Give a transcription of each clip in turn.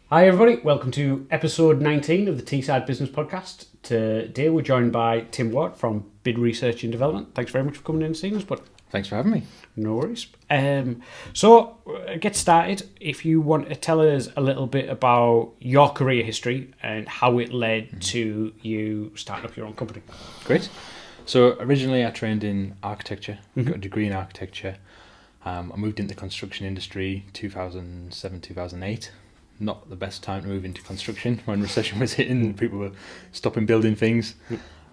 Hi everybody, welcome to episode 19 of the Teesside Business Podcast. Today we're joined by Tim Watt from Bid Research and Development. Thanks very much for coming in and seeing us, bud. Thanks for having me. No worries. So, get started. If you want to tell us a little bit about your career history and how it led to you starting up your own company. Great. So originally I trained in architecture, got a degree in architecture. I moved into the construction industry 2007, 2008. Not the best time to move into construction when recession was hitting and people were stopping building things.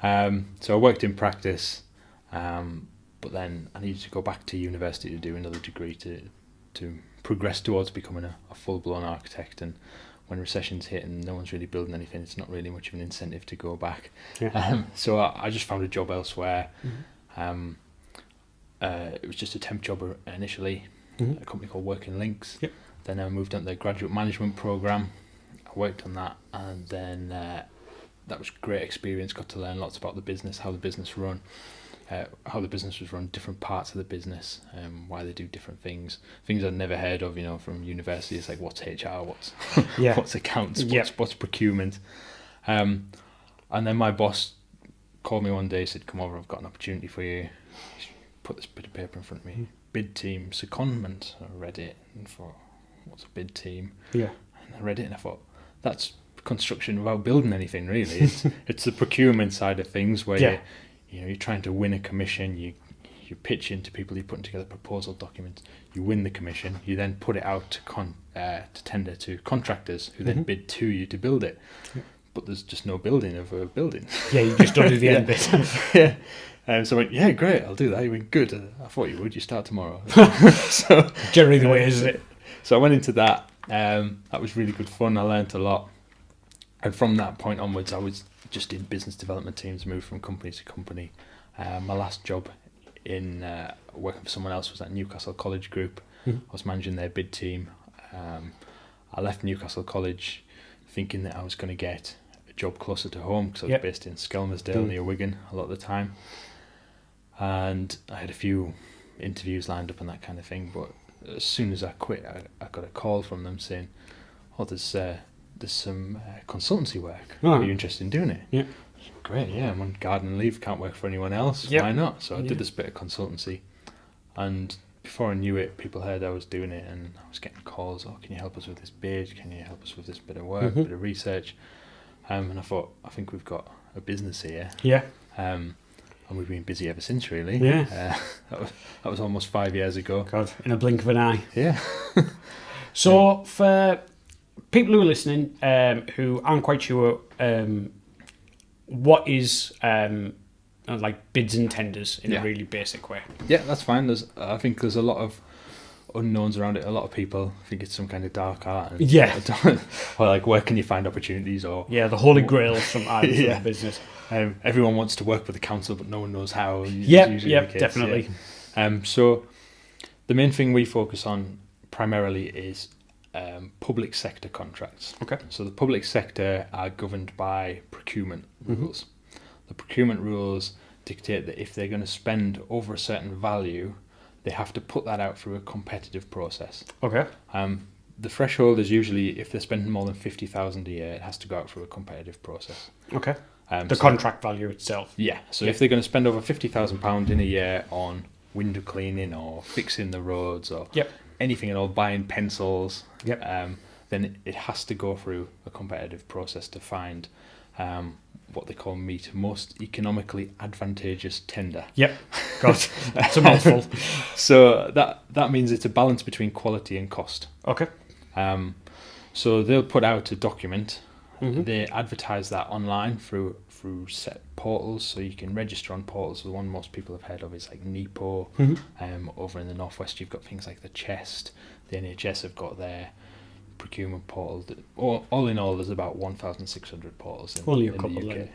So I worked in practice, but then I needed to go back to university to do another degree to progress towards becoming a full-blown architect. And when recession's hit and no one's really building anything, it's not really much of an incentive to go back. So I just found a job elsewhere. It was just a temp job initially, a company called Working Links. Then I moved on to the graduate management program. I worked on that, and then that was a great experience. Got to learn lots about the business, how the business run, how the business was run, different parts of the business, why they do different things I'd never heard of, from university. It's like, what's HR, what's accounts, what's procurement. And then my boss called me one day, said, come over, I've got an opportunity for you. He put this bit of paper in front of me, bid team secondment. I read it and thought, what's a bid team? And I read it and I thought, that's construction without building anything, really. It's the procurement side of things where you're trying to win a commission, you pitch into people, you're putting together proposal documents, you win the commission, you then put it out to tender to contractors who then bid to you to build it. But there's just no building of a building. You just don't do the end bit. So I went, great, I'll do that. He went, good. I thought you would. You start tomorrow. So generally the way, isn't it? So I went into that. That was really good fun. I learnt a lot. And from that point onwards, I was just in business development teams, moved from company to company. My last job in working for someone else was at Newcastle College Group. I was managing their bid team. I left Newcastle College thinking that I was going to get a job closer to home because I was based in Skelmersdale near Wigan a lot of the time. And I had a few interviews lined up and that kind of thing, but as soon as I quit, I got a call from them saying, there's some consultancy work. Are you interested in doing it? Great, I'm on garden leave, can't work for anyone else. Why not? So I did this bit of consultancy, and before I knew it, people heard I was doing it, and I was getting calls, can you help us with this bid? Can you help us with this bit of work, bit of research? And I thought, I think we've got a business here. And we've been busy ever since, really. That was almost 5 years ago. God, in a blink of an eye. So for people who are listening, who aren't quite sure, what is like bids and tenders in a really basic way? That's fine. I think there's a lot of unknowns around it. A lot of people think it's some kind of dark art. Or like, where can you find opportunities? Or the holy grail sometimes for the business. Everyone wants to work with the council, but no one knows how. Definitely. So the main thing we focus on primarily is public sector contracts. So the public sector are governed by procurement rules. The procurement rules dictate that if they're going to spend over a certain value, they have to put that out through a competitive process. The threshold is usually if they're spending more than 50,000 a year, it has to go out through a competitive process. The contract value itself. So if they're going to spend over £50,000 in a year on window cleaning or fixing the roads or anything at all, buying pencils, then it has to go through a competitive process to find what they call most economically advantageous tender. God, that's a mouthful. So that means it's a balance between quality and cost. So they'll put out a document. They advertise that online through set portals, so you can register on portals. The one most people have heard of is like NEPO. Over in the northwest, you've got things like the Chest. The NHS have got their procurement portal. All in all, there's about 1,600 portals in the UK.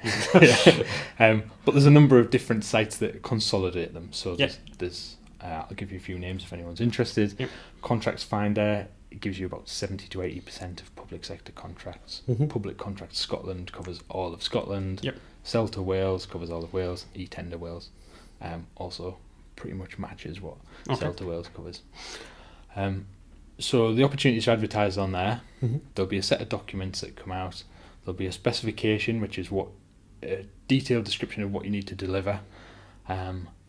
But there's a number of different sites that consolidate them. So there's I'll give you a few names if anyone's interested. Contracts Finder, it gives you about 70 to 80% of public sector contracts. Public Contracts Scotland covers all of Scotland. Celta Wales covers all of Wales. eTender Wales also pretty much matches what Celta Wales covers. So the opportunities are advertised on there. Mm-hmm. There'll be a set of documents that come out. There'll be a specification, which is a detailed description of what you need to deliver.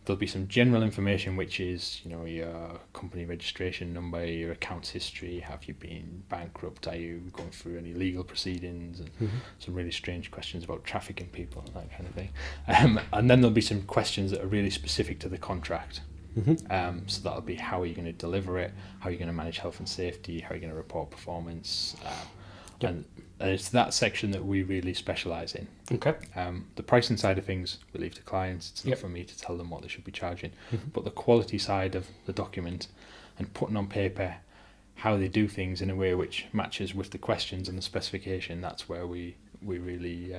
There'll be some general information, which is, your company registration number, your accounts history, have you been bankrupt, are you going through any legal proceedings, and some really strange questions about trafficking people, that kind of thing. And then there'll be some questions that are really specific to the contract. So that'll be, how are you going to deliver it, how are you going to manage health and safety, how are you going to report performance, and it's that section that we really specialise in. Okay. The pricing side of things we leave to clients. It's not for me to tell them what they should be charging, but the quality side of the document and putting on paper how they do things in a way which matches with the questions and the specification, that's where we really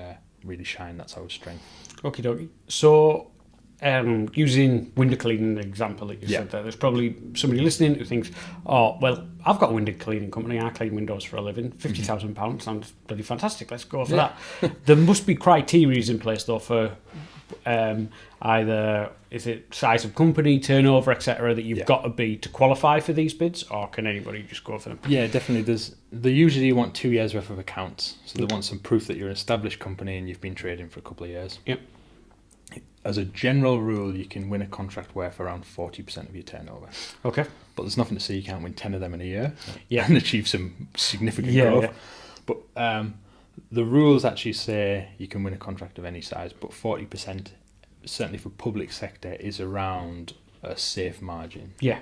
shine. That's our strength. Okie dokie. So, using window cleaning example that you said there, there's probably somebody listening who thinks, oh, well, I've got a window cleaning company, I clean windows for a living, £50,000 sounds bloody fantastic, let's go for that. There must be criteria in place though for either, is it size of company, turnover, etc., that you've got to be to qualify for these bids, or can anybody just go for them? Yeah, definitely. They usually want 2 years worth of accounts, so they want some proof that you're an established company and you've been trading for a couple of years. Yep. As a general rule, you can win a contract worth around 40% of your turnover. Okay. But there's nothing to say you can't win 10 of them in a year and achieve some significant growth. Yeah. But the rules actually say you can win a contract of any size, but 40%, certainly for public sector, is around a safe margin. Yeah.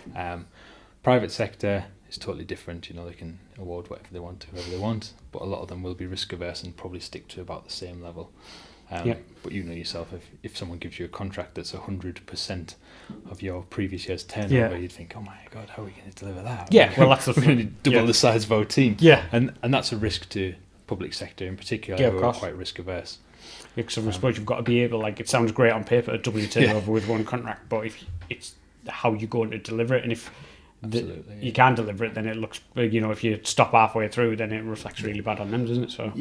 Private sector is totally different. They can award whatever they want to whoever they want, but a lot of them will be risk averse and probably stick to about the same level. But you know yourself, if someone gives you a contract that's 100% of your previous year's turnover, you'd think, oh my God, how are we going to deliver that? Yeah, well, that's we're going to double the size of our team. Yeah. And that's a risk to public sector in particular, who are quite risk averse. Yeah, because I suppose you've got to be able, it sounds great on paper to double your turnover with one contract, but if it's how you're going to deliver it, and if you can't deliver it, then it looks, if you stop halfway through, then it reflects really bad on them, doesn't it? So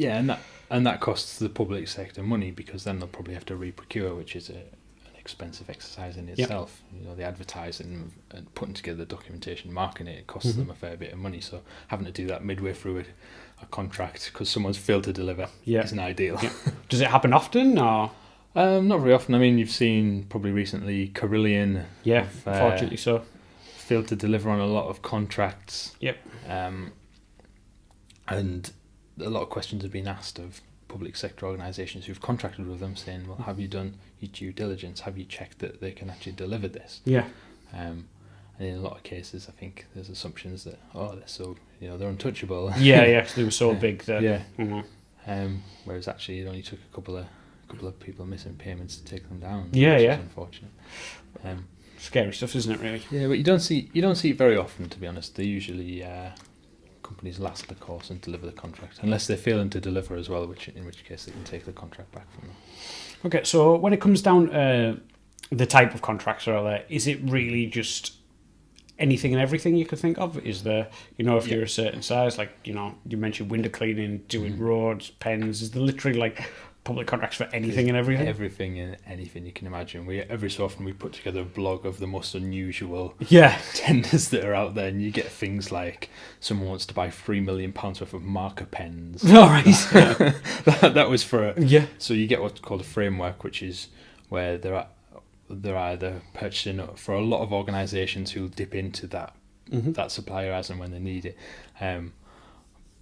and that costs the public sector money, because then they'll probably have to re-procure, which is an expensive exercise in itself. The advertising and putting together the documentation, marketing it costs them a fair bit of money. So having to do that midway through a contract because someone's failed to deliver isn't ideal. Yeah. Does it happen often, or? Not very often. I mean, you've seen probably recently Carillion. Yeah, unfortunately so. Failed to deliver on a lot of contracts. Yep. And a lot of questions have been asked of public sector organisations who've contracted with them, saying, well, have you done your due diligence? Have you checked that they can actually deliver this? Yeah. And in a lot of cases, I think there's assumptions that, they're so, they're untouchable. Yeah, they were so big that... Yeah. Mm-hmm. Whereas actually it only took a couple of people missing payments to take them down. Yeah, which is unfortunate. Scary stuff, isn't it, really? Yeah, but you don't see it very often, to be honest. They usually... companies last the course and deliver the contract, unless they're failing to deliver as well, in which case they can take the contract back from them. Okay, so when it comes down the type of contracts are there, is it really just anything and everything you could think of? Is there, if you're a certain size, you mentioned window cleaning, doing roads, pens, is there literally public contracts for anything and everything? Everything and anything you can imagine. Every so often we put together a blog of the most unusual tenders that are out there, and you get things like someone wants to buy £3 million worth of marker pens. All right. that was for So you get what's called a framework, which is where they're either purchasing for a lot of organisations who'll dip into that supplier as and when they need it.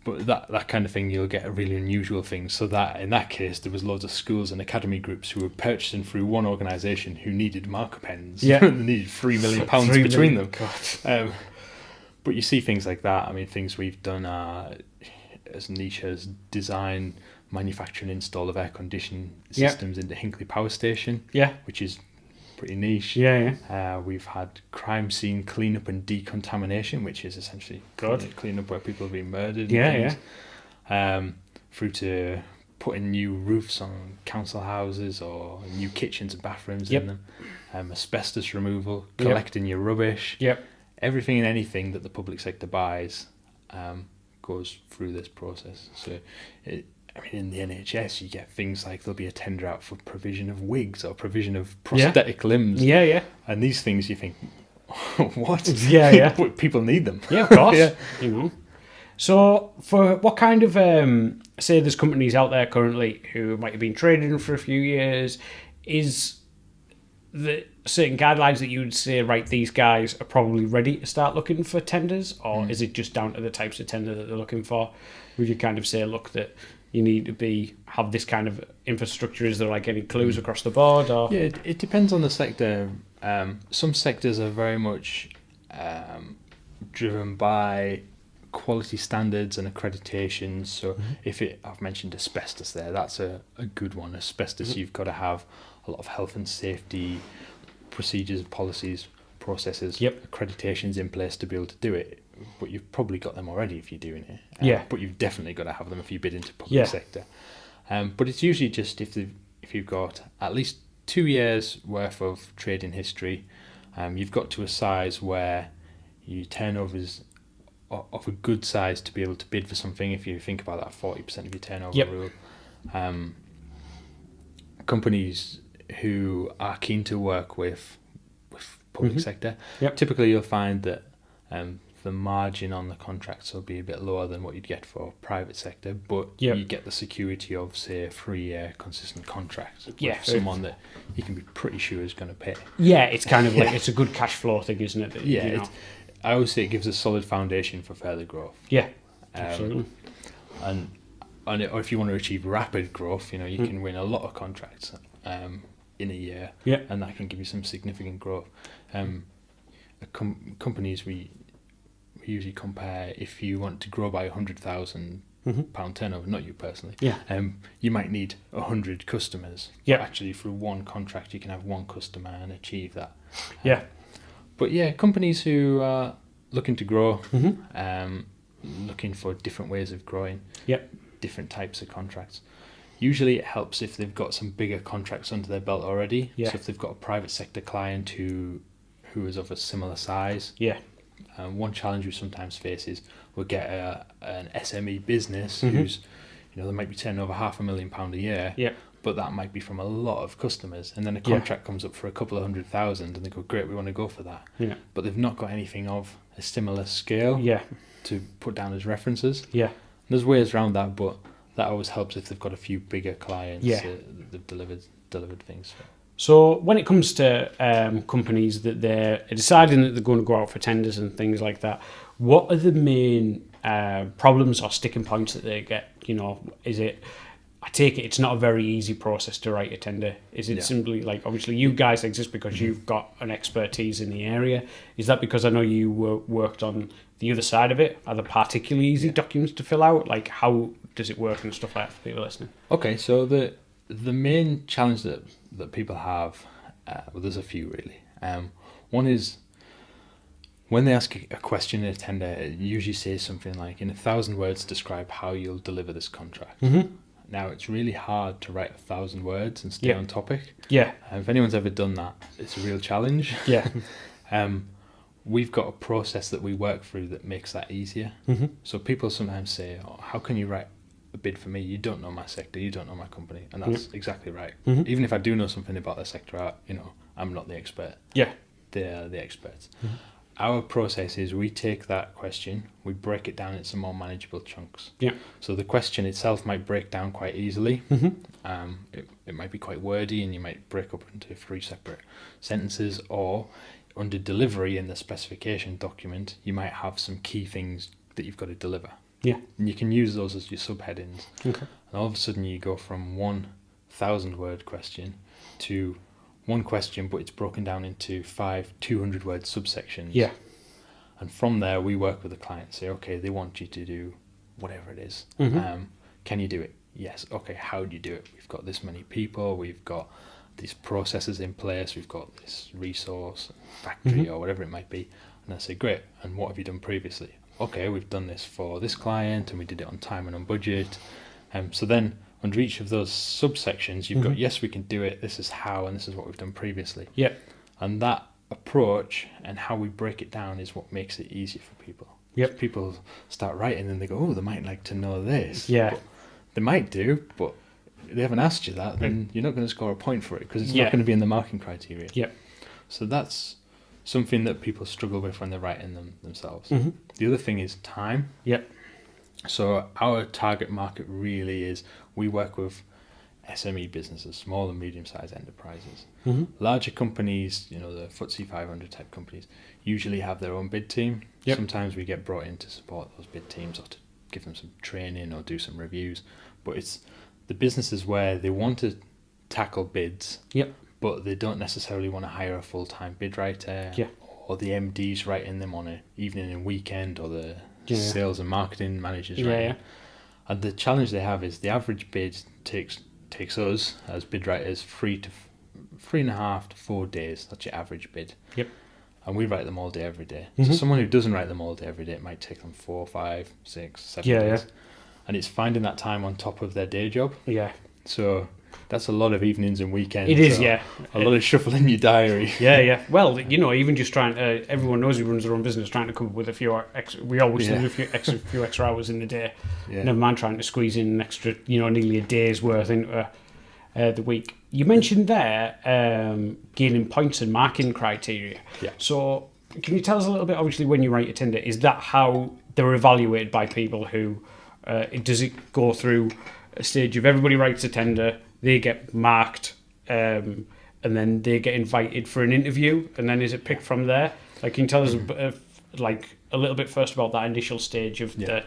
But that kind of thing, you'll get a really unusual thing. So that in that case, there was loads of schools and academy groups who were purchasing through one organisation who needed marker pens. Yeah, they needed £3 million between them. But you see things like that. I mean, things we've done are as niche as design, manufacture, and install of air conditioning systems into Hinkley Power Station. Yeah, which is pretty niche. We've had crime scene cleanup and decontamination, which is essentially clean up where people have been murdered. Through to putting new roofs on council houses or new kitchens and bathrooms in them. Asbestos removal, collecting your rubbish. Everything and anything that the public sector buys goes through this process. So in the NHS, you get things like there'll be a tender out for provision of wigs or provision of prosthetic limbs. And these things, you think, what? Yeah. People need them. Yeah, of course. Yeah. You know. So, for what kind of say there's companies out there currently who might have been trading for a few years, is the certain guidelines that you would say, right, these guys are probably ready to start looking for tenders, or is it just down to the types of tender that they're looking for? Would you kind of say, look, that you need to have this kind of infrastructure? Is there like any clues across the board? Or Yeah, it depends on the sector. Some sectors are very much driven by quality standards and accreditations. So I've mentioned asbestos there, that's a good one. Asbestos, you've got to have a lot of health and safety procedures, policies, processes, accreditations in place to be able to do it. But you've probably got them already if you're doing it. But you've definitely got to have them if you bid into public sector. But it's usually just if you've got at least 2 years worth of trading history, you've got to a size where your turnover's of a good size to be able to bid for something. If you think about that 40% of your turnover rule, companies who are keen to work with public sector, typically you'll find that the margin on the contracts will be a bit lower than what you'd get for private sector, but you get the security of, say, a 3-year consistent contract with someone that you can be pretty sure is going to pay. Yeah, it's kind of like, it's a good cash flow thing, isn't it? That, I always say it gives a solid foundation for further growth. Yeah, absolutely. Or if you want to achieve rapid growth, you can win a lot of contracts in a year, and that can give you some significant growth. Companies we usually compare, if you want to grow by £100,000 turnover, not you personally, you might need 100 customers. Actually, through one contract, you can have one customer and achieve that. But companies who are looking to grow, looking for different ways of growing, different types of contracts. Usually it helps if they've got some bigger contracts under their belt already. So if they've got a private sector client who is of a similar size. One challenge we sometimes face is we'll get an SME business who's, they might be turning over £500,000 a year, but that might be from a lot of customers. And then a contract comes up for a couple of 100,000 and they go, great, we want to go for that. But they've not got anything of a similar scale to put down as references. There's ways around that, but that always helps if they've got a few bigger clients that they've delivered things for. So when it comes to companies that they're deciding that they're going to go out for tenders and things like that, what are the main problems or sticking points that they get? Is it, I take it it's not a very easy process to write a tender. Is it simply like, obviously you guys exist because you've got an expertise in the area. Is that because I know you worked on the other side of it? Are there particularly easy documents to fill out? Like, how does it work and stuff like that for people listening? Okay, so the main challenge that people have, there's a few really. One is when they ask a question in a tender, it usually says something like, in 1,000 words, describe how you'll deliver this contract. Now, it's really hard to write 1,000 words and stay on topic. If anyone's ever done that, it's a real challenge. We've got a process that we work through that makes that easier. So people sometimes say, how can you write a bid for me? You don't know my sector, you don't know my company. And that's exactly right. Even if I do know something about the sector, I'm not the expert. They're the experts. Our process is we take that question, we break it down into some more manageable chunks. So the question itself might break down quite easily. It might be quite wordy and you might break up into 3 separate sentences, or under delivery in the specification document, you might have some key things that you've got to deliver. And you can use those as your subheadings. And all of a sudden you go from 1,000 word question to one question, but it's broken down into 5 200-word subsections. And from there, we work with the client, say, okay, they want you to do whatever it is. Can you do it? Yes. Okay, how do you do it? We've got this many people, we've got these processes in place, we've got this resource, factory, or whatever it might be. And I say, great, and what have you done previously? Okay, we've done this for this client, and we did it on time and on budget. So then, under each of those subsections, you've got, yes, we can do it, this is how, and this is what we've done previously. And that approach and how we break it down is what makes it easier for people. So people start writing and they go, oh, they might like to know this. But they might do, but they haven't asked you that, then you're not going to score a point for it because it's not going to be in the marking criteria. So that's something that people struggle with when they're writing them themselves. Mhm. The other thing is time. Yep. So our target market really is, we work with SME businesses, small and medium-sized enterprises. Mm-hmm. Larger companies, the FTSE 500 type companies, usually have their own bid team. Yep. Sometimes we get brought in to support those bid teams or to give them some training or do some reviews. But it's the businesses where they want to tackle bids, Yep. but they don't necessarily want to hire a full-time bid writer, Yeah. or the MDs writing them on an evening and weekend, or the Yeah. sales and marketing managers Yeah, writing. yeah. And the challenge they have is the average bid takes us as bid writers 3.5 to 4 days. That's your average bid. Yep. And we write them all day, every day. Mhm. So someone who doesn't write them all day, every day, it might take them 4, 5, 6, 7 Yeah, days. yeah. And it's finding that time on top of their day job. Yeah. So that's a lot of evenings and weekends. It is, or yeah. A lot of shuffling your diary. Yeah, yeah. Well, even just trying to, everyone knows who runs their own business, trying to come up with a few extra, we always Yeah. do a few extra hours in the day. Yeah. Never mind trying to squeeze in an extra, nearly a day's worth into the week. You mentioned there gaining points and marking criteria. Yeah. So can you tell us a little bit, obviously, when you write a tender, is that how they're evaluated by people who, does it go through a stage of everybody writes a tender, they get marked, and then they get invited for an interview, and then is it picked from there? Like, can you tell us a little bit first about that initial stage of the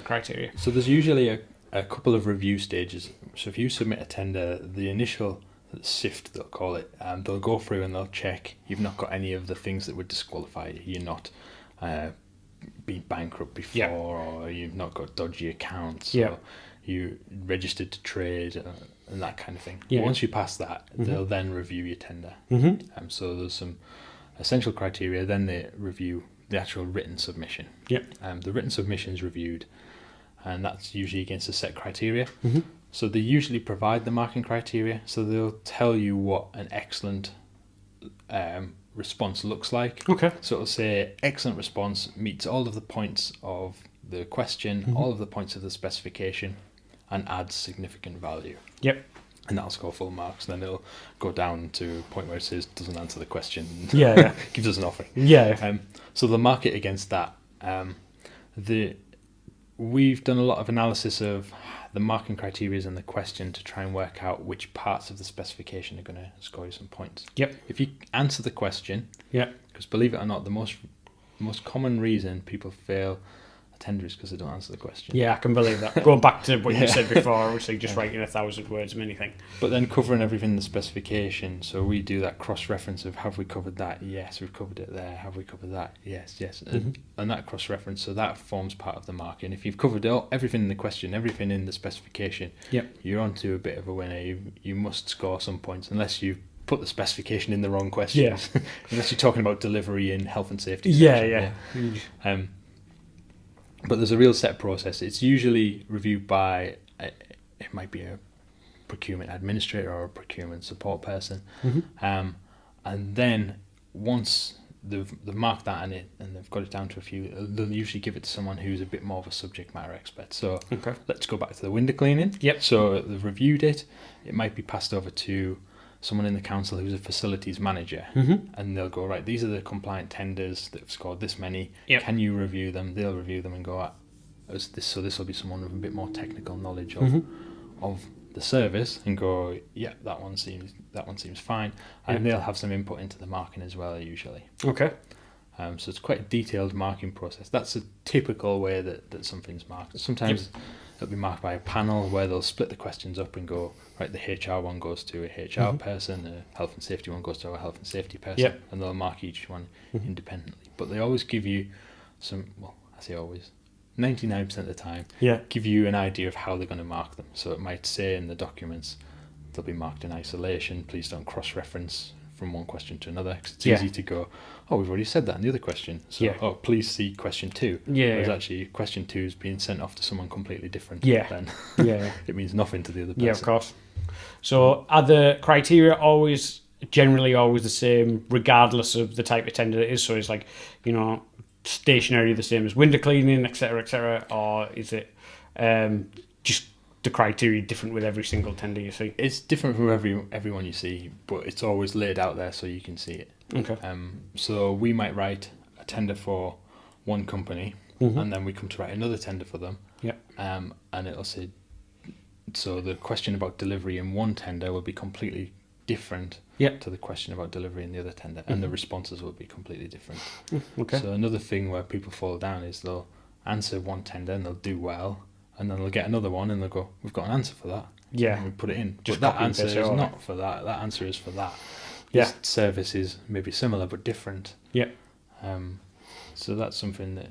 criteria? So there's usually a couple of review stages. So if you submit a tender, the initial sift, they'll call it, they'll go through and they'll check you've not got any of the things that would disqualify you. You're not been bankrupt before, Yeah. or you've not got dodgy accounts, Yeah. or you registered to trade, and that kind of thing. Yeah. Once you pass that, they'll then review your tender. Mm-hmm. So there's some essential criteria, then they review the actual written submission. Yep. The written submission is reviewed, and that's usually against a set criteria. Mm-hmm. So they usually provide the marking criteria, so they'll tell you what an excellent response looks like. Okay. So it'll say excellent response meets all of the points of the question, all of the points of the specification, and adds significant value. Yep. And that'll score full marks. And then it'll go down to a point where it says doesn't answer the question. Yeah, yeah. Gives us an offering. Yeah. So they'll mark it against that. We've done a lot of analysis of the marking criteria and the question to try and work out which parts of the specification are going to score you some points. Yep. If you answer the question, Yeah. because believe it or not, the most common reason people fail a tender is because they don't answer the question. Yeah, I can believe that. Going back to what Yeah. you said before, obviously just writing 1,000 words of anything. But then covering everything in the specification, so we do that cross-reference of have we covered that? Yes, we've covered it there. Have we covered that? Yes, yes. And that cross-reference, so that forms part of the marking. If you've covered everything in the question, everything in the specification, Yep. you're on to a bit of a winner. You must score some points, unless you put the specification in the wrong question. Yeah. Unless you're talking about delivery in health and safety. Yeah, section, yeah. But there's a real set process. It's usually reviewed by, it might be a procurement administrator or a procurement support person. Mhm. And then once they've marked that and they've got it down to a few, they'll usually give it to someone who's a bit more of a subject matter expert. So Okay. let's go back to the window cleaning. Yep. So they've reviewed it. It might be passed over to someone in the council who's a facilities manager, and they'll go, right, these are the compliant tenders that have scored this many. Yep. Can you review them? They'll review them and go, so this will be someone with a bit more technical knowledge of the service, and go, yeah, that one seems fine, and they'll have some input into the marking as well usually. Okay. So it's quite a detailed marking process. That's a typical way that something's marked. Sometimes it'll be marked by a panel where they'll split the questions up and go, right, the HR one goes to a HR person, the health and safety one goes to a health and safety person, Yep. and they'll mark each one independently. But they always give you some, well, I say always, 99% of the time, Yeah. give you an idea of how they're going to mark them. So it might say in the documents, they'll be marked in isolation, please don't cross-reference from one question to another, because it's easy to go, oh, we've already said that in the other question, so please see question 2. Whereas actually question 2 is being sent off to someone completely different. Then it means nothing to the other person. Yeah, of course. So are the criteria generally always the same regardless of the type of tender it is? So it's like, stationary the same as window cleaning, etc., or is it just the criteria different with every single tender you see? It's different from everyone you see, but it's always laid out there so you can see it. Okay. So we might write a tender for one company, and then we come to write another tender for them. Yeah. And it'll say, so the question about delivery in one tender will be completely different to the question about delivery in the other tender, and the responses will be completely different. Okay. So another thing where people fall down is they'll answer one tender and they'll do well, and then they'll get another one and they'll go, we've got an answer for that. Yeah. And we put it in. Just but that copy and answer paste is it over. not for that. That answer is for that. Yeah. This service is maybe similar but different. Yeah. So that's something that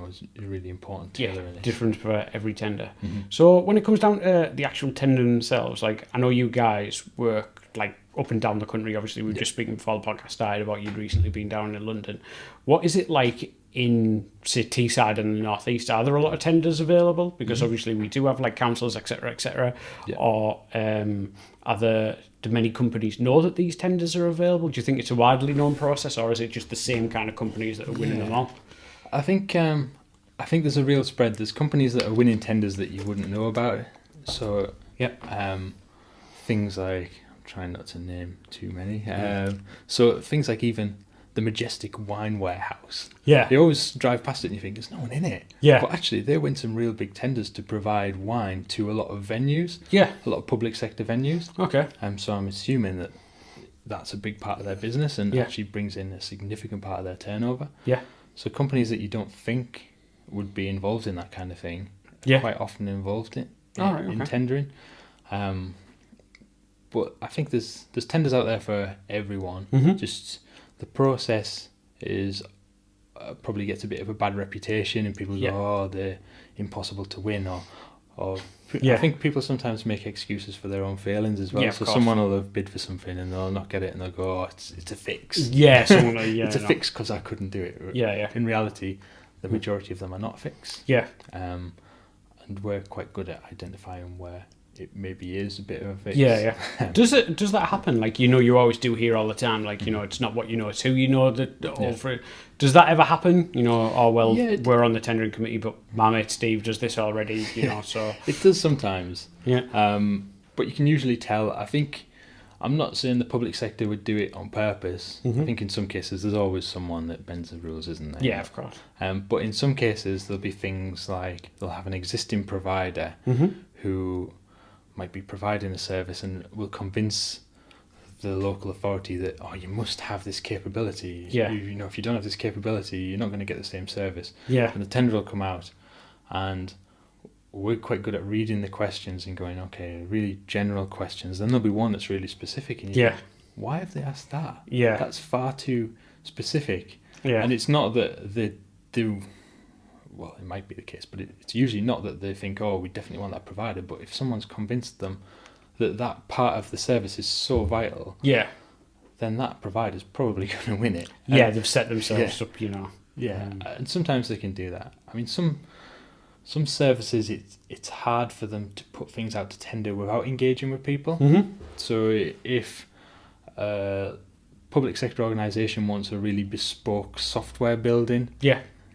is really important. Tailoring Different for every tender. Mm-hmm. So when it comes down to the actual tender themselves, like I know you guys work like up and down the country. Obviously, we were just speaking before the podcast started about you'd recently been down in London. What is it like in, say, Teesside and the North East? Are there a lot of tenders available? Because obviously we do have like councils, etc., etc. Yeah. Or do many companies know that these tenders are available? Do you think it's a widely known process, or is it just the same kind of companies that are winning them all? I think there's a real spread. There's companies that are winning tenders that you wouldn't know about. So things like, I'm trying not to name too many. So things like even the Majestic Wine Warehouse. Yeah. They always drive past it and you think there's no one in it. Yeah. But actually they win some real big tenders to provide wine to a lot of venues. Yeah. A lot of public sector venues. Okay. So I'm assuming that that's a big part of their business and Yeah. actually brings in a significant part of their turnover. Yeah. So companies that you don't think would be involved in that kind of thing Yeah. quite often involved in Okay. tendering. But I think there's tenders out there for everyone. Mm-hmm. Just the process is probably gets a bit of a bad reputation, and people go, "Oh, they're impossible to win," or I think people sometimes make excuses for their own failings as well. Yeah, so someone will have bid for something and they'll not get it, and they'll go, "Oh, it's a fix." Yeah, it's a fix because I couldn't do it. Yeah. In reality, the majority of them are not fixed. Yeah. And we're quite good at identifying where it maybe is a bit of a fix. Yeah. Does that happen? Like, you always do hear all the time, like, it's not what you know, it's who you know that all for it. Does that ever happen? We're on the tendering committee, but my mate Steve does this already, so. It does sometimes. Yeah. But you can usually tell. I'm not saying the public sector would do it on purpose. Mm-hmm. I think in some cases there's always someone that bends the rules, isn't there? Yeah, of course. But in some cases there'll be things like they'll have an existing provider who might be providing a service and will convince the local authority that, you must have this capability. Yeah. If you don't have this capability, you're not going to get the same service. Yeah. And the tender will come out, and we're quite good at reading the questions and going, okay, really general questions. Then there'll be one that's really specific, and you think, why have they asked that? Yeah. That's far too specific. Yeah. And it's not that they do. Well, it might be the case, but it's usually not that they think, we definitely want that provider. But if someone's convinced them that part of the service is so vital, then that provider's probably going to win it. They've set themselves up, and sometimes they can do that. I mean, some services, it's hard for them to put things out to tender without engaging with people. Mm-hmm. So if a public sector organisation wants a really bespoke software building,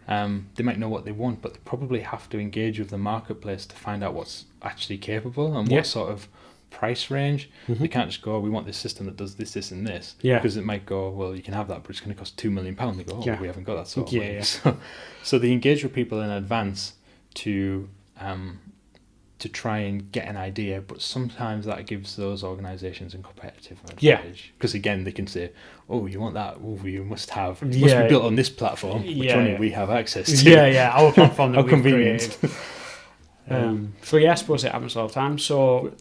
they might know what they want, but they probably have to engage with the marketplace to find out what's actually capable and what sort of price range. Mm-hmm. They can't just go, we want this system that does this, this and this. Yeah. Because it might go, well, you can have that, but it's going to cost £2 million. They go, we haven't got that sort of money. Yeah. So they engage with people in advance to try and get an idea, but sometimes that gives those organisations a competitive advantage. Because again, they can say, you want that? You must have. It must be built on this platform, which only we have access to. Our platform that How we've convenient. created. I suppose it happens all the time. So,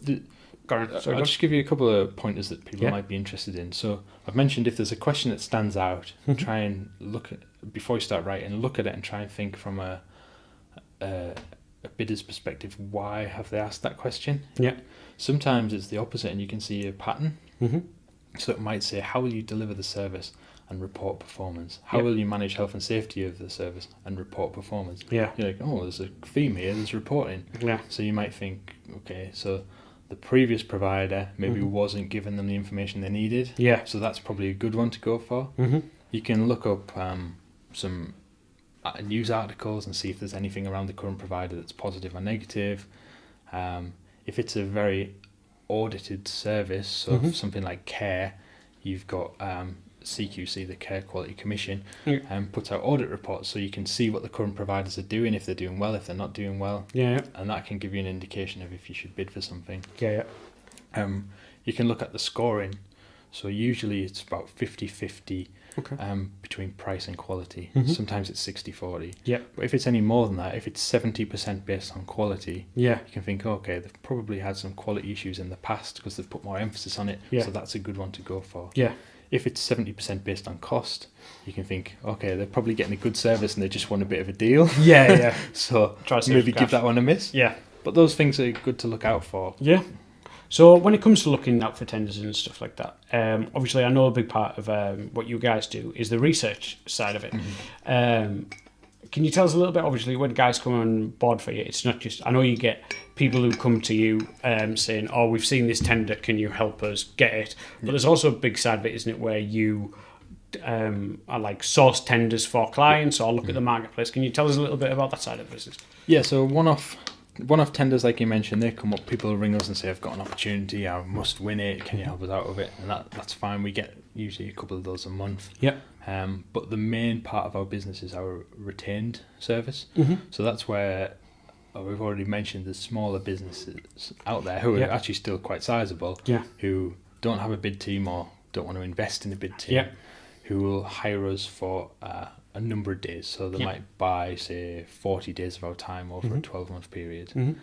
I'll just give you a couple of pointers that people might be interested in. So I've mentioned if there's a question that stands out, try and look at, before you start writing, look at it and try and think from a bidder's perspective, why have they asked that question? Yeah. Sometimes it's the opposite and you can see a pattern. Mm-hmm. So it might say, how will you deliver the service and report performance? How will you manage health and safety of the service and report performance? Yeah. You're like, there's a theme here, there's reporting. Yeah. So you might think, okay, so the previous provider maybe wasn't giving them the information they needed. Yeah. So that's probably a good one to go for. Mm-hmm. You can look up some news articles and see if there's anything around the current provider that's positive or negative. If it's a very audited service, so something like care, you've got CQC, the Care Quality Commission, puts out audit reports so you can see what the current providers are doing, if they're doing well, if they're not doing well. And that can give you an indication of if you should bid for something. You can look at the scoring. So usually it's about 50-50 between price and quality. Sometimes it's 60-40. But if it's any more than that, if it's 70% based on quality, you can think, okay, they've probably had some quality issues in the past because they've put more emphasis on it. So that's a good one to go for. If it's 70% based on cost, you can think, okay, they're probably getting a good service and they just want a bit of a deal. So maybe give that one a miss. But those things are good to look out for. So when it comes to looking out for tenders and stuff like that, obviously I know a big part of what you guys do is the research side of it. Can you tell us a little bit, obviously, when guys come on board for you, it's not just, I know you get people who come to you saying, oh, we've seen this tender, can you help us get it? But there's also a big side of it, isn't it, where you are like source tenders for clients or look at the marketplace. Can you tell us a little bit about that side of the business? So one-off tenders, like you mentioned, they come up, people ring us and say, I've got an opportunity, I must win it, can you help us out of it? And that's fine, we get usually a couple of those a month. But the main part of our business is our retained service. So that's where we've already mentioned the smaller businesses out there who are actually still quite sizable, who don't have a bid team or don't want to invest in a bid team, who will hire us for a number of days. So they might buy, say, 40 days of our time over a 12-month period.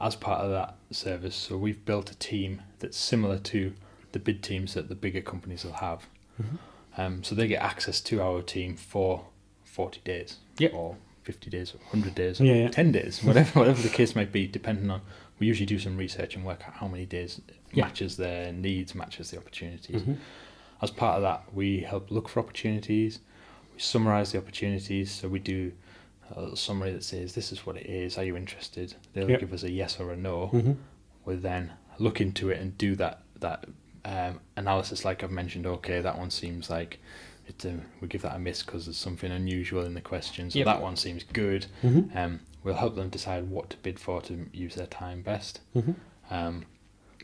As part of that service, so we've built a team that's similar to the bid teams that the bigger companies will have. So they get access to our team for 40 days or 50 days or 100 days or 10 days, whatever the case might be, depending on, we usually do some research and work out how many days matches their needs, matches the opportunities. As part of that, we help look for opportunities, we summarise the opportunities, so we do a little summary that says, this is what it is, are you interested? They'll give us a yes or a no. We'll then look into it and do that analysis, like I've mentioned. Okay, that one seems like we give that a miss because there's something unusual in the question, so that one seems good. We'll help them decide what to bid for to use their time best.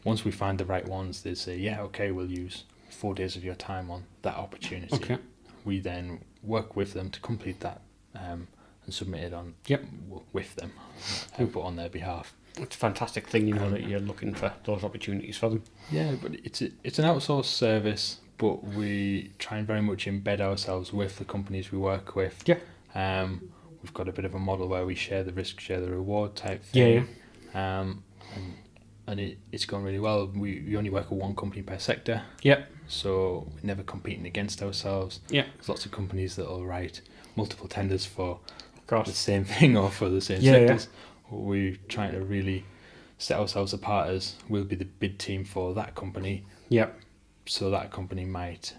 Once we find the right ones, they say, okay, we'll use 4 days of your time on that opportunity. We then work with them to complete that and submit it on with them and put on their behalf. It's a fantastic thing, that you're looking for those opportunities for them. But it's an outsourced service, but we try and very much embed ourselves with the companies we work with. We've got a bit of a model where we share the risk, share the reward type thing. And it's gone really well. We only work with one company per sector. So we're never competing against ourselves. There's lots of companies that will write multiple tenders for the same thing or for the same sectors. We're trying to really set ourselves apart as we'll be the bid team for that company. So that company might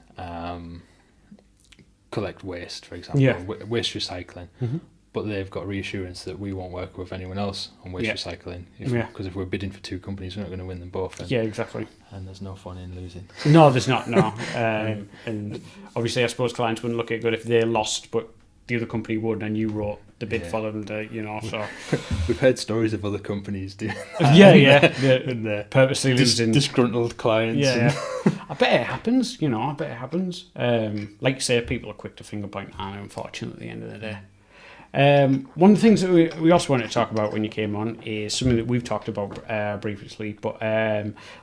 collect waste, for example, waste recycling. But they've got reassurance that we won't work with anyone else on waste recycling. Because if we're bidding for two companies, we're not going to win them both. Exactly. And there's no fun in losing. No, there's not, no. And obviously, I suppose clients wouldn't look at it good if they lost, but the other company would, and you wrote the bid for them, so... We've heard stories of other companies doing that. And purposely losing... disgruntled clients. I bet it happens, like you say, people are quick to finger point, and unfortunately, at the end of the day. One of the things that we also wanted to talk about when you came on is something that we've talked about previously, but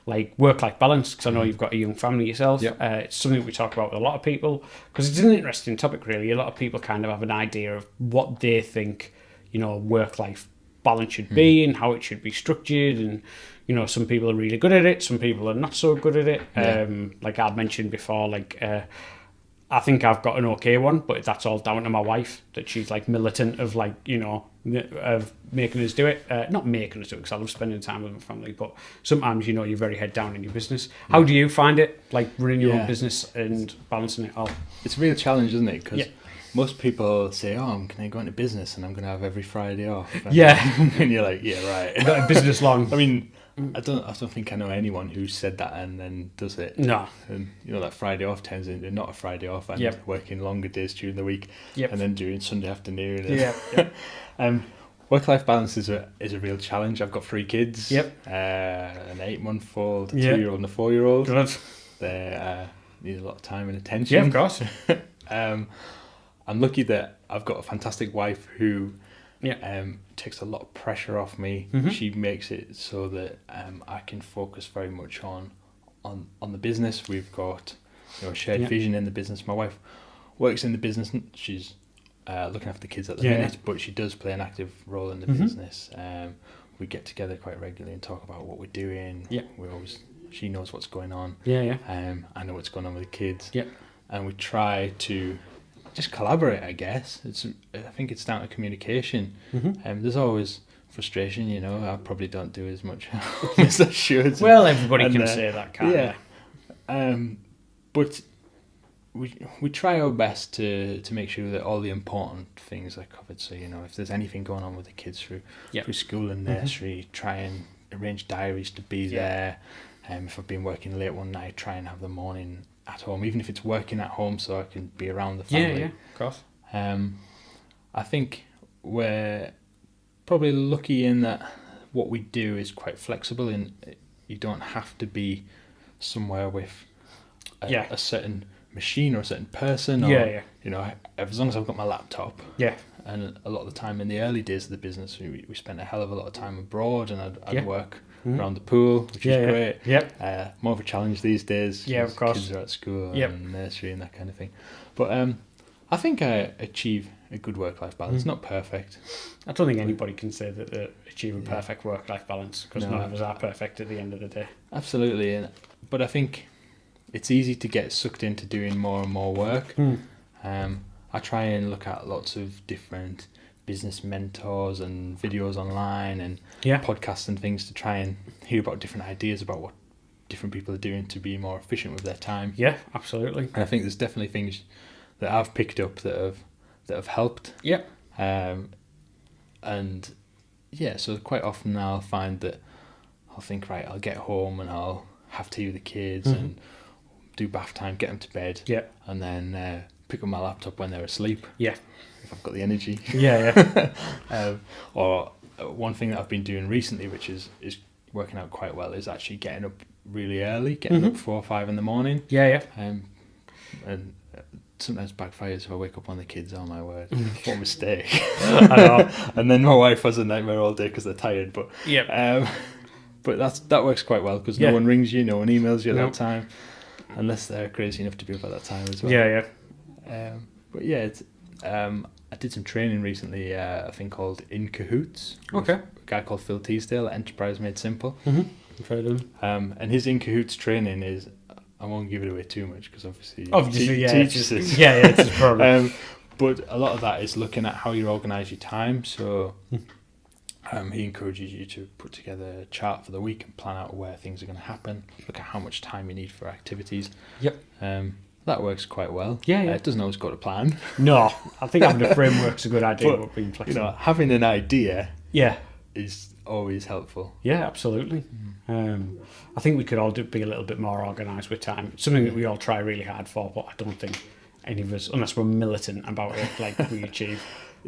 like work-life balance, because I know you've got a young family yourself. It's something that we talk about with a lot of people, because it's an interesting topic, really. A lot of people kind of have an idea of what they think, work-life balance should be and how it should be structured, and some people are really good at it, some people are not so good at it. Like I'd mentioned before, I think I've got an okay one, but that's all down to my wife, that she's like militant of of making us do it. Not making us do it, because I love spending time with my family, but sometimes, you're very head down in your business. How do you find it, like running your own business and balancing it all? It's a real challenge, isn't it? Because most people say, I'm going to go into business and I'm going to have every Friday off. And and you're like, right. I've got a business long. I mean, I don't think I know anyone who said that and then does it. No. And that Friday off turns into not a Friday off and working longer days during the week and then during Sunday afternoon. Work-life balance is a real challenge. I've got 3 kids. Yep. An 8-month-old, a Yep. 2-year-old, and a 4-year-old. Good. They need a lot of time and attention. Yeah, of course. I'm lucky that I've got a fantastic wife who Yeah. takes a lot of pressure off me. Mhm. She makes it so that I can focus very much on the business. We've got a shared Yeah. vision in the business. My wife works in the business. She's looking after the kids at the Yeah. minute, but she does play an active role in the Mhm. business. We get together quite regularly and talk about what we're doing. Yeah. She knows what's going on. Yeah. I know what's going on with the kids. Yeah. And we try to just collaborate, I guess. I think it's down to communication. Mhm. There's always frustration, I probably don't do as much as I should. Well, everybody And, can say that, can't yeah. But we try our best to make sure that all the important things are covered. So, if there's anything going on with the kids through school and nursery, try and arrange diaries to be there. If I've been working late one night, try and have the morning at home, even if it's working at home, so I can be around the family. Yeah, of course. I think we're probably lucky in that what we do is quite flexible, and you don't have to be somewhere with a certain machine or a certain person. Or, as long as I've got my laptop. Yeah. And a lot of the time in the early days of the business, we spent a hell of a lot of time abroad, and I'd work around the pool, which is great. Yep. More of a challenge these days. Yeah, of course. Kids are at school and nursery and that kind of thing. But I think I achieve a good work-life balance. Not perfect. I don't think anybody can say that they achieve a perfect work-life balance, because none of us are perfect at the end of the day. Absolutely. But I think it's easy to get sucked into doing more and more work. I try and look at lots of different business mentors and videos online and podcasts and things to try and hear about different ideas about what different people are doing to be more efficient with their time. Yeah, absolutely. And I think there's definitely things that I've picked up that have helped. Yep. So quite often I'll find that I'll think, right, I'll get home and I'll have tea with the kids and do bath time, get them to bed, and then pick up my laptop when they're asleep. Yeah. If I've got the energy. Or one thing that I've been doing recently, which is working out quite well, is actually getting up really early, getting up 4 or 5 in the morning. And sometimes backfires if I wake up on the kids. Oh my word, what a mistake! I know. And then my wife has a nightmare all day because they're tired. But but that works quite well because no one rings you, no one emails you at that time, unless they're crazy enough to be up at that time as well. But it's I did some training recently, a thing called In Cahoots. Okay. A guy called Phil Teesside at Enterprise Made Simple. I've heard of him. And his In Cahoots training is, I won't give it away too much because obviously teaches us. It's his problem. But a lot of that is looking at how you organise your time. So he encourages you to put together a chart for the week and plan out where things are going to happen. Look at how much time you need for activities. That works quite well. It doesn't always go to plan. No, I think having a framework's a good idea, but being flexible. Having an idea is always helpful. Yeah, absolutely. I think we could all be a little bit more organised with time. It's something that we all try really hard for, but I don't think any of us, unless we're militant about it, we achieve.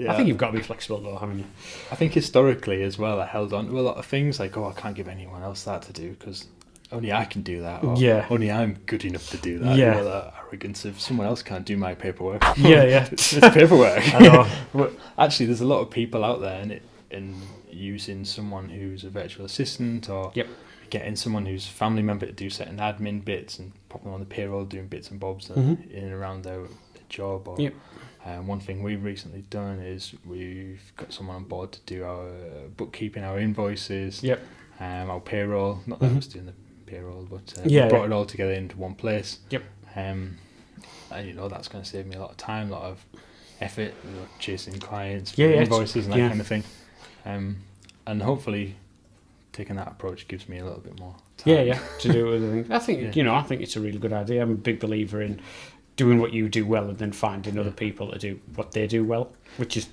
I think you've got to be flexible though, haven't you? I think historically as well, I held on to a lot of things like, I can't give anyone else that to do because only I can do that, or only I'm good enough to do that. That arrogance of someone else can't do my paperwork. It's paperwork. I know. But actually, there's a lot of people out there, and using someone who's a virtual assistant, or getting someone who's a family member to do certain admin bits and pop them on the payroll, doing bits and bobs in and around their job. Or one thing we've recently done is we've got someone on board to do our bookkeeping, our invoices, our payroll. Not that I was doing the payroll, but we brought it all together into one place. And that's going to save me a lot of time, a lot of effort, chasing clients, invoices and that kind of thing. And hopefully taking that approach gives me a little bit more time. To do other things. I think I think it's a really good idea. I'm a big believer in doing what you do well and then finding other people to do what they do well, which is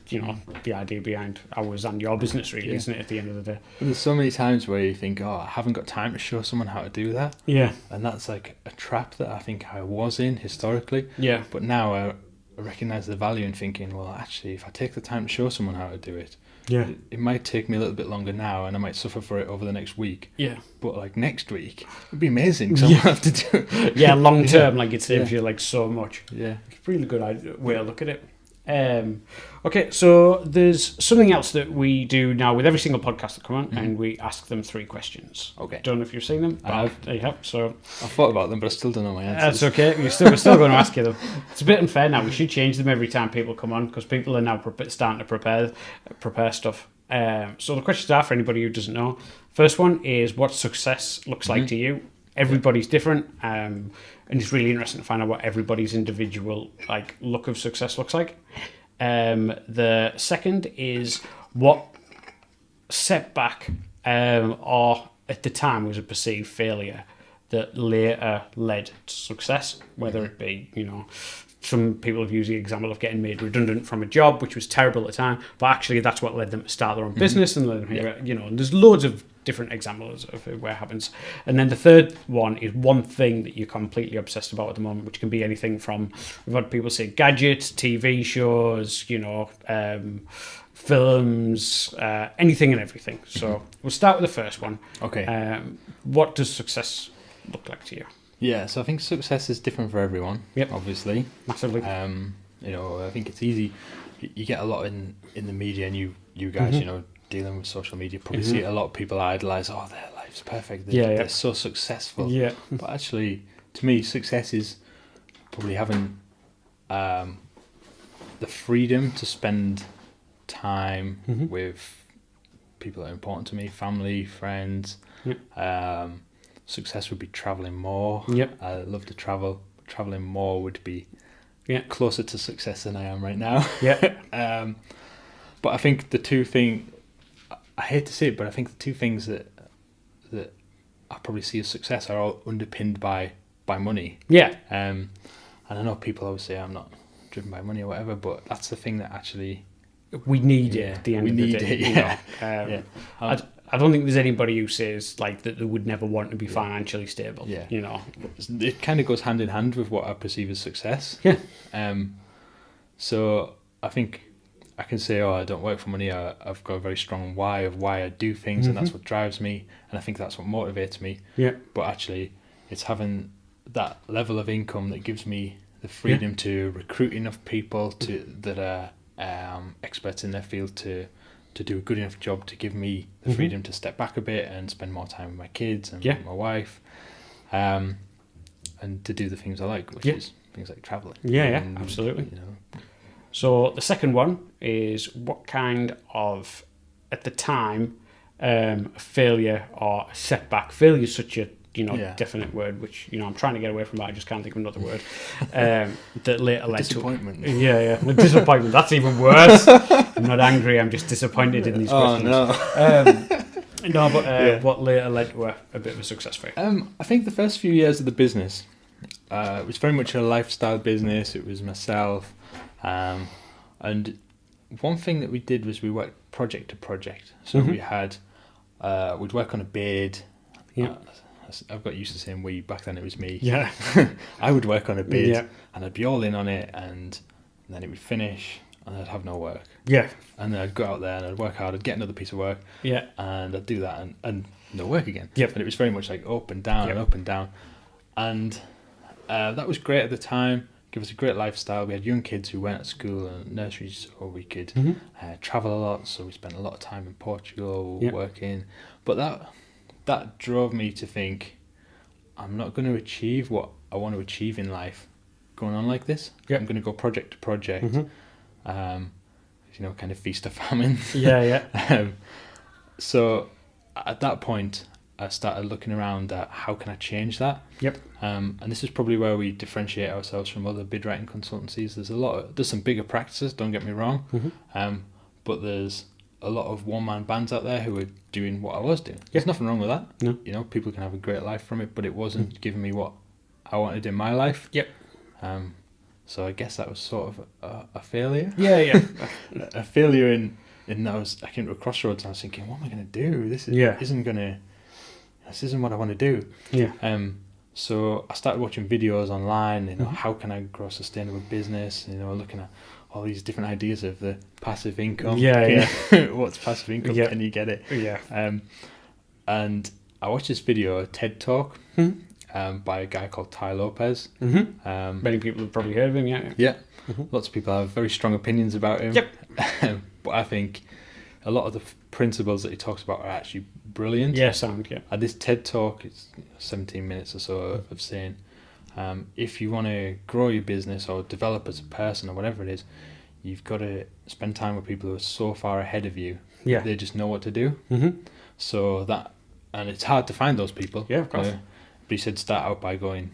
the idea behind ours and your business, really, isn't it, at the end of the day? But there's so many times where you think, I haven't got time to show someone how to do that. And that's like a trap that I think I was in historically. But now I recognise the value in thinking, well, actually, if I take the time to show someone how to do it, Yeah. It might take me a little bit longer now, and I might suffer for it over the next week. Yeah. But like next week, it'd be amazing. So I won't have to do it. Yeah, long term, like it saves you like so much. Yeah. It's a really good way to look at it. Okay, so there's something else that we do now with every single podcast that come on, and we ask them 3 questions. Okay. Don't know if you've seen them. I have. There you have. So I've thought about them, but I still don't know my answers. that's okay. We're still going to ask you them. It's a bit unfair now. We should change them every time people come on because people are now starting to prepare stuff. So the questions are for anybody who doesn't know. First one is what success looks like to you. Everybody's different, and it's really interesting to find out what everybody's individual like look of success looks like. The second is what setback or at the time was a perceived failure that later led to success, whether it be, some people have used the example of getting made redundant from a job, which was terrible at the time, but actually that's what led them to start their own business, and led them here, and there's loads of different examples of where it happens. And then the third one is one thing that you're completely obsessed about at the moment, which can be anything from, we've had people say gadgets, TV shows, films, anything and everything. So we'll start with the first one. Okay. What does success look like to you? Yeah, so I think success is different for everyone. Yep. Obviously. Massively. I think it's easy. You get a lot in the media, and you guys, dealing with social media, probably see a lot of people idolize. Oh, their life's perfect. They're so successful. Yeah. But actually, to me, success is probably having the freedom to spend time with people that are important to me, family, friends. Yep. Success would be traveling more. Yep. I love to travel. Traveling more would be closer to success than I am right now. Yeah. But I think the two things, I hate to say it, but I think the two things that I probably see as success are all underpinned by money. Yeah. And I know people always say I'm not driven by money or whatever, but that's the thing that actually we need it at the end of the day. I don't think there's anybody who says like that they would never want to be financially stable. Yeah. It kind of goes hand in hand with what I perceive as success. Yeah. So I think I can say, I don't work for money. I've got a very strong why of why I do things, and that's what drives me, and I think that's what motivates me. Yeah. But actually, it's having that level of income that gives me the freedom to recruit enough people that are experts in their field to do a good enough job to give me the freedom to step back a bit and spend more time with my kids and my wife, and to do the things I like, which is things like traveling. Yeah, absolutely. So the second one is what kind of, at the time, failure or setback. Failure is such a definite word, which I'm trying to get away from, but I just can't think of another word. That later led disappointment. to disappointment. That's even worse. I'm not angry. I'm just disappointed in these questions. What later led to a bit of a success for you? I think the first few years of the business, it was very much a lifestyle business. It was myself. And one thing that we did was we worked project to project. So we had, we'd work on a bid. Yeah. I've got used to saying we, back then it was me. Yeah. I would work on a bid and I'd be all in on it, and then it would finish and I'd have no work. Yeah. And then I'd go out there and I'd work hard, I'd get another piece of work. Yeah. And I'd do that and no work again. Yep. And it was very much like up and down and up and down. And that was great at the time. Give us a great lifestyle. We had young kids who went to school and nurseries, so we could travel a lot. So we spent a lot of time in Portugal working. But that drove me to think, I'm not going to achieve what I want to achieve in life going on like this. Yep. I'm going to go project to project, kind of feast or famine. So at that point, I started looking around at how can I change that. Yep. And this is probably where we differentiate ourselves from other bid writing consultancies. There's some bigger practices, don't get me wrong, but there's a lot of one-man bands out there who are doing what I was doing. There's nothing wrong with that. No. People can have a great life from it, but it wasn't giving me what I wanted in my life. Yep. So I guess that was sort of a failure. Yeah. A failure in that I came to a crossroads and I was thinking, what am I going to do? This isn't what I want to do. Yeah. So I started watching videos online, how can I grow a sustainable business, looking at all these different ideas of the passive income. Yeah. What's passive income? Yeah. Can you get it? Yeah. And I watched this video, a TED Talk, by a guy called Ty Lopez. Many people have probably heard of him, yeah. Yeah. Lots of people have very strong opinions about him. Yep. But I think a lot of the principles that he talks about are actually brilliant. Yeah, sound, yeah. And this TED Talk, it's 17 minutes or so of saying, if you want to grow your business or develop as a person or whatever it is, you've got to spend time with people who are so far ahead of you. Yeah. They just know what to do. So that, and it's hard to find those people. Yeah, of course. But he said start out by going,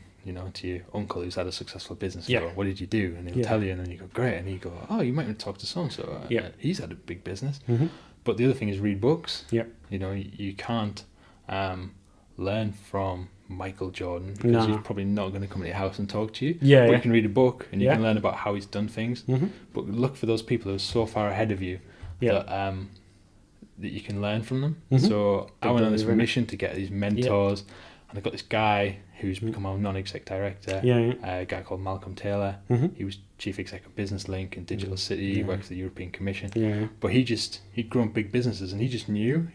to your uncle who's had a successful business. Yeah. Go, what did you do? And he'll tell you, and then you go, great. And you go, oh, you might want to talk to so-and-so. Yeah. He's had a big business. But the other thing is read books. Yeah. You can't learn from Michael Jordan because he's probably not going to come to your house and talk to you. Yeah. But you can read a book and you can learn about how he's done things. But look for those people who are so far ahead of you that you can learn from them. So I went on this mission to get these mentors, and I got this guy who's become our non-exec director, a guy called Malcolm Taylor. He was chief exec of Business Link and Digital City. He worked for the European Commission. But he'd grown big businesses, and he just knew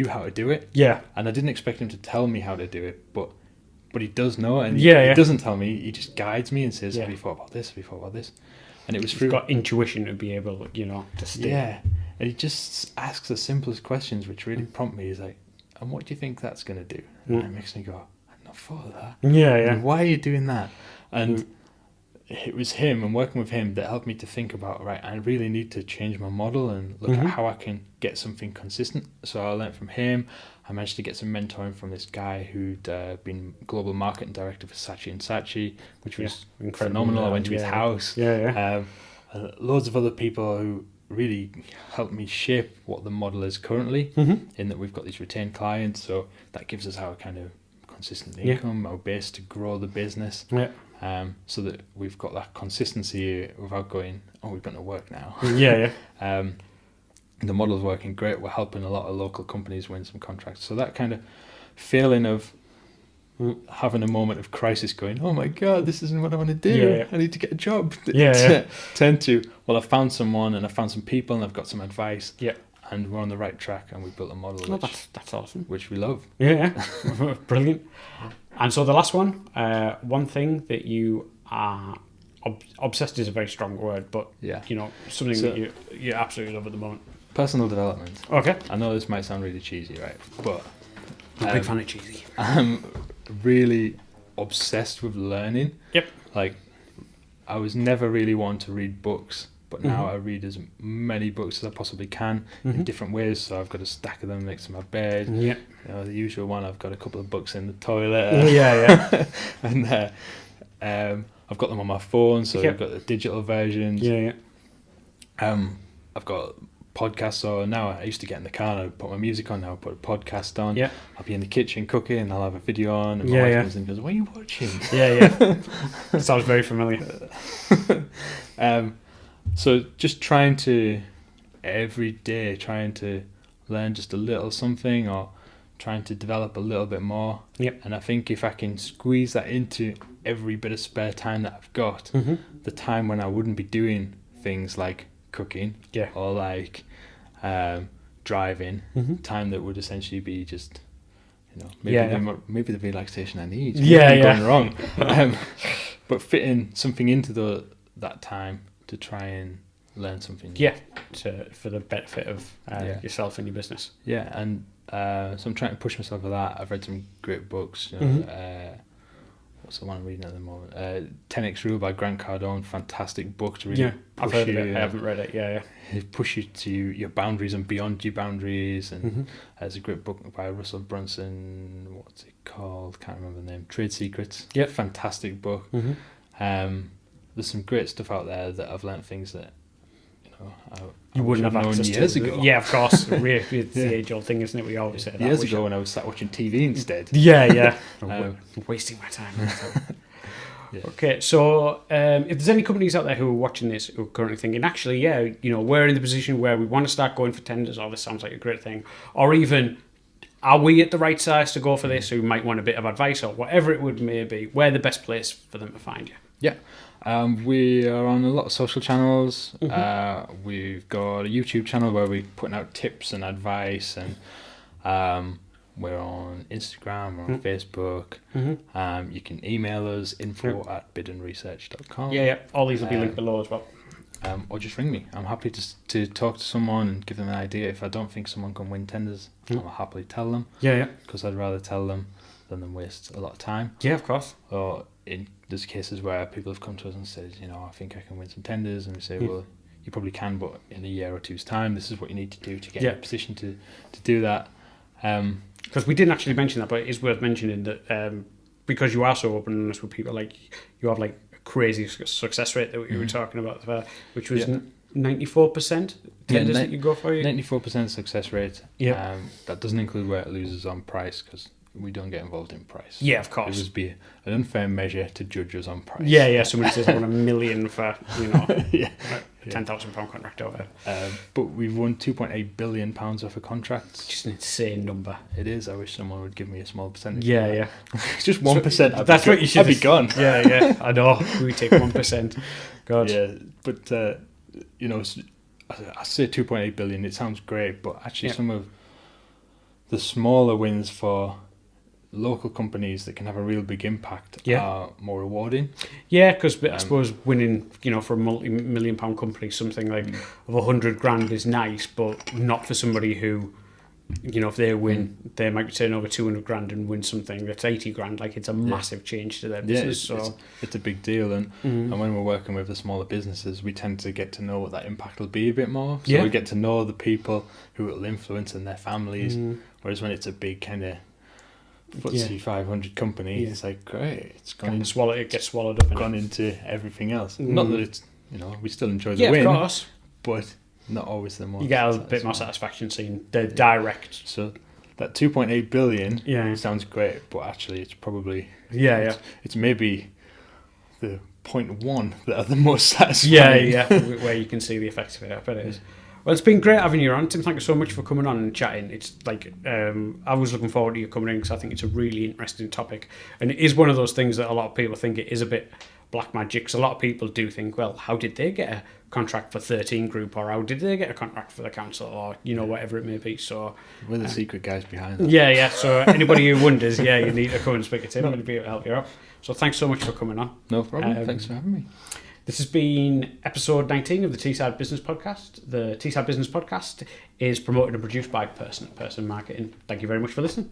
how to do it. Yeah. And I didn't expect him to tell me how to do it, but he does know, and he doesn't tell me. He just guides me and says, "Have you thought about this? Have you thought about this?" And it was He's got intuition to be able, to stay. Yeah. And he just asks the simplest questions, which really prompt me. He's like, "And what do you think that's going to do?" And it makes me go, "I've not thought of that." Yeah. And why are you doing that? And it was him and working with him that helped me to think about, right, I really need to change my model and look at how I can get something consistent. So I learned from him. I managed to get some mentoring from this guy who'd been global marketing director for Saatchi & Saatchi, which was phenomenal. I went to his house. And loads of other people who really helped me shape what the model is currently, in that we've got these retained clients. So that gives us our kind of consistent income, our base to grow the business. So that we've got that consistency without going, oh, we've got to work now. The model's working great. We're helping a lot of local companies win some contracts. So that kind of feeling of having a moment of crisis going, oh my God, this isn't what I want to do. I need to get a job. Tend to, well, I found someone and I found some people and I've got some advice. And we're on the right track and we built a model that's awesome. Which we love. Brilliant. And so the last one, one thing that you are obsessed is a very strong word, but something that you absolutely love at the moment. Personal development. Okay. I know this might sound really cheesy, right? But I'm a big fan of cheesy. I'm really obsessed with learning. Like, I was never really one to read books, but now I read as many books as I possibly can in different ways. So I've got a stack of them next to my bed. The usual one. I've got a couple of books in the toilet. And I've got them on my phone, so I've got the digital versions. I've got podcasts. So now I used to get in the car and I'd put my music on. Now I put a podcast on. I'll be in the kitchen cooking and I'll have a video on. And my wife comes in and goes, "What are you watching?" Sounds very familiar. So just trying to every day trying to learn just a little something or trying to develop a little bit more. And I think if I can squeeze that into every bit of spare time that I've got, the time when I wouldn't be doing things like cooking or like driving, time that would essentially be just maybe the relaxation I need. Going wrong. But fitting something into that time to try and learn something new. For the benefit of yourself and your business. And so I'm trying to push myself with that. I've read some great books. What's the one I'm reading at the moment? 10X Rule by Grant Cardone. Fantastic book to really push I've heard you. of it. I haven't read it. It push you to your boundaries and beyond your boundaries. And there's a great book by Russell Brunson. What's it called? Can't remember the name. Trade Secrets. Fantastic book. There's some great stuff out there that I've learnt things that you wouldn't have access to years ago. Yeah, of course. It's the age-old thing, isn't it? We always say that. Years ago when I was sat watching TV instead. Wasting my time. Okay, so if there's any companies out there who are watching this who are currently thinking, actually, we're in the position where we want to start going for tenders, or this sounds like a great thing, or even, are we at the right size to go for this, who might want a bit of advice, or whatever it would may be, where's the best place for them to find you? We are on a lot of social channels. We've got a YouTube channel where we're putting out tips and advice, and we're on Instagram, we're on Facebook. You can email us info@bidandresearch.com. Yeah. All these will be linked below as well. Or just ring me. I'm happy to talk to someone and give them an idea. If I don't think someone can win tenders, I'll happily tell them. Yeah. Because I'd rather tell them than waste a lot of time. Yeah, of course. Or there's cases where people have come to us and said, I think I can win some tenders, and we say, well, you probably can, but in a year or two's time, this is what you need to do to get in a position to do that. Because we didn't actually mention that, but it is worth mentioning that because you are so open and honest with people, like you have like a crazy success rate that you were talking about, which was 94% tenders that you go for. 94% success rate. Yeah. That doesn't include where it loses on price, because we don't get involved in price. Yeah, of course. It would be an unfair measure to judge us on price. Yeah. Somebody says I want $1 million for £10,000 contract over. But we've won £2.8 billion worth of contracts. Just an insane number. It is. I wish someone would give me a small percentage. Yeah. It's just 1%. That's what you should. I'd be gone. Yeah. I know. We take 1%. God. Yeah, but I say 2.8 billion. It sounds great, but actually some of the smaller wins for local companies that can have a real big impact are more rewarding. Yeah, because I suppose winning, for a multi-million-pound company, something like of 100 grand is nice, but not for somebody who, if they win, they might be turning over 200 grand and win something that's 80 grand. Like, it's a massive change to their business. It's a big deal, and when we're working with the smaller businesses, we tend to get to know what that impact will be a bit more. So we get to know the people who it will influence and their families. Whereas when it's a big kind of FTSE 500 company, it's like, great, it's gone into, it gets swallowed up, gone into everything else. Not that it's, we still enjoy the win, of course, but not always the most. You get a bit more satisfaction seeing the direct. So that 2.8 billion sounds great, but actually it's probably it's maybe the 0.1 that are the most satisfying. Where you can see the effects of it. I bet it is. Well, it's been great having you on, Tim. Thank you so much for coming on and chatting. It's like I was looking forward to you coming in because I think it's a really interesting topic, and it is one of those things that a lot of people think it is a bit black magic. Because a lot of people do think, well, how did they get a contract for 13 Group, or how did they get a contract for the council, or whatever it may be. So we're the secret guys behind that. Yeah. So anybody who wonders, you need to come and speak to Tim. I'm going to be able to help you out. So thanks so much for coming on. No problem. Thanks for having me. This has been episode 19 of the Teesside Business Podcast. The Teesside Business Podcast is promoted and produced by Person to Person Marketing. Thank you very much for listening.